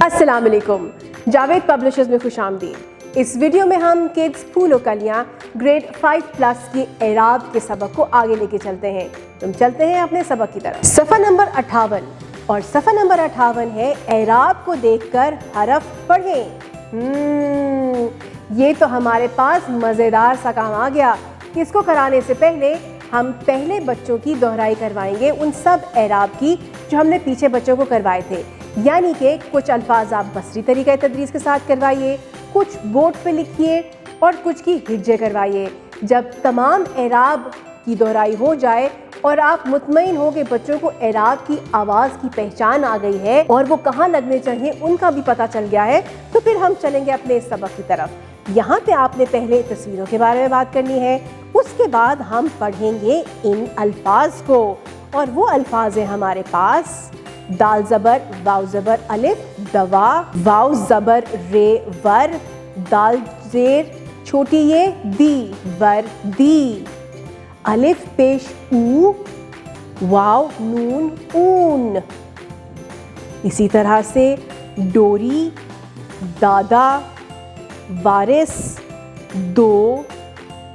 अस्सलाम वालेकुम, जावेद पब्लिशर्स में खुश आमदीद। इस वीडियो में हम किड्स फूल और कलियाँ ग्रेड 5+ की एराब के सबक को आगे लेके चलते हैं। तुम चलते हैं अपने सबक की तरफ। सफ़ा नंबर 58 और सफ़ा नंबर 58 है एराब को देखकर हरफ पढ़ें। ये तो हमारे पास मज़ेदार सा काम आ गया। इसको कराने से पहले हम पहले बच्चों की दोहराई करवाएंगे उन सब एराब की जो हमने पीछे बच्चों को करवाए थे। यानी कि कुछ अल्फाज आप बसरी तरीक़ा तदरीस के साथ करवाइए, कुछ बोर्ड पे लिखिए और कुछ की हिज्जे करवाइए। जब तमाम एराब की दोहराई हो जाए और आप मुतमईन हो कि बच्चों को एराब की आवाज़ की पहचान आ गई है और वो कहाँ लगने चाहिए उनका भी पता चल गया है, तो फिर हम चलेंगे अपने इस सबक की तरफ। यहाँ पे आपने पहले तस्वीरों के बारे में बात करनी है, उसके बाद हम पढ़ेंगे इन अल्फाज को। और वो अल्फाज हैं हमारे पास दाल ज़बर वाव ज़बर अलिफ दवा, वाव ज़बर रे वर, दाल ज़ेर छोटी ये दी वर दी, अलिफ पेश ऊ, वाव नून ऊन। इसी तरह से डोरी दादा, वारिस दो,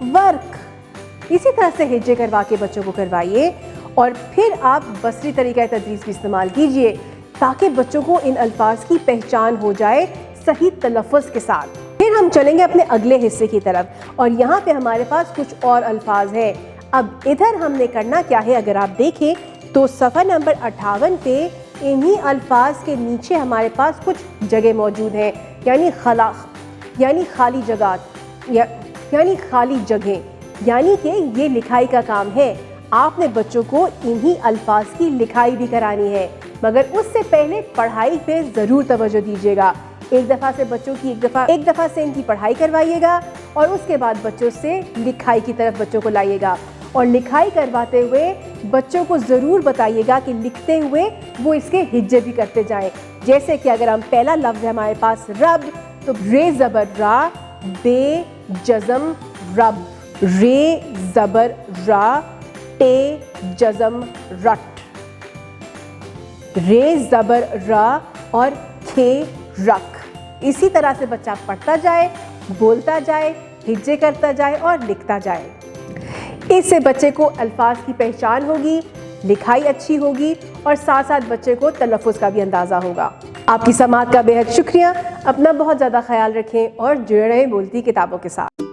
वर्क। इसी तरह से हिज्जे करवा के बच्चों को करवाइए और फिर आप बसरी तरीक़ा तदरीस भी इस्तेमाल कीजिए ताकि बच्चों को इन अल्फाज की पहचान हो जाए सही तलफ़्फ़ुज़ के साथ। फिर हम चलेंगे अपने अगले हिस्से की तरफ और यहाँ पे हमारे पास कुछ और अल्फाज हैं। अब इधर हमने करना क्या है, अगर आप देखें तो सफ़ा नंबर 58 पे इन्हीं अल्फाज के नीचे हमारे पास कुछ जगह मौजूद हैं, यानी खला यानी खाली जगह यानी खाली जगह, यानी कि ये लिखाई का काम है। आपने बच्चों को इन्हीं अल्फाज की लिखाई भी करानी है, मगर उससे पहले पढ़ाई पे ज़रूर तवज्जो दीजिएगा। एक दफ़ा से बच्चों की एक दफ़ा से इनकी पढ़ाई करवाइएगा और उसके बाद बच्चों से लिखाई की तरफ बच्चों को लाइएगा। और लिखाई करवाते हुए बच्चों को ज़रूर बताइएगा कि लिखते हुए वो इसके हिज्जे भी करते जाएं। जैसे कि अगर हम पहला लफ्ज़ है हमारे पास रब, तो रे ज़बर रा, बे जज़म रब, रे ज़बर रा, टे जज़म रट, रे ज़बर रा और खे रख। इसी तरह से बच्चा पढ़ता जाए, बोलता जाए, हिज्जे करता जाए और लिखता जाए। इससे बच्चे को अल्फाज की पहचान होगी, लिखाई अच्छी होगी और साथ साथ बच्चे को तलफ़्फ़ुज़ का भी अंदाज़ा होगा। आपकी समाअत का बेहद शुक्रिया। अपना बहुत ज़्यादा ख्याल रखें और जुड़े रहें बोलती किताबों के साथ।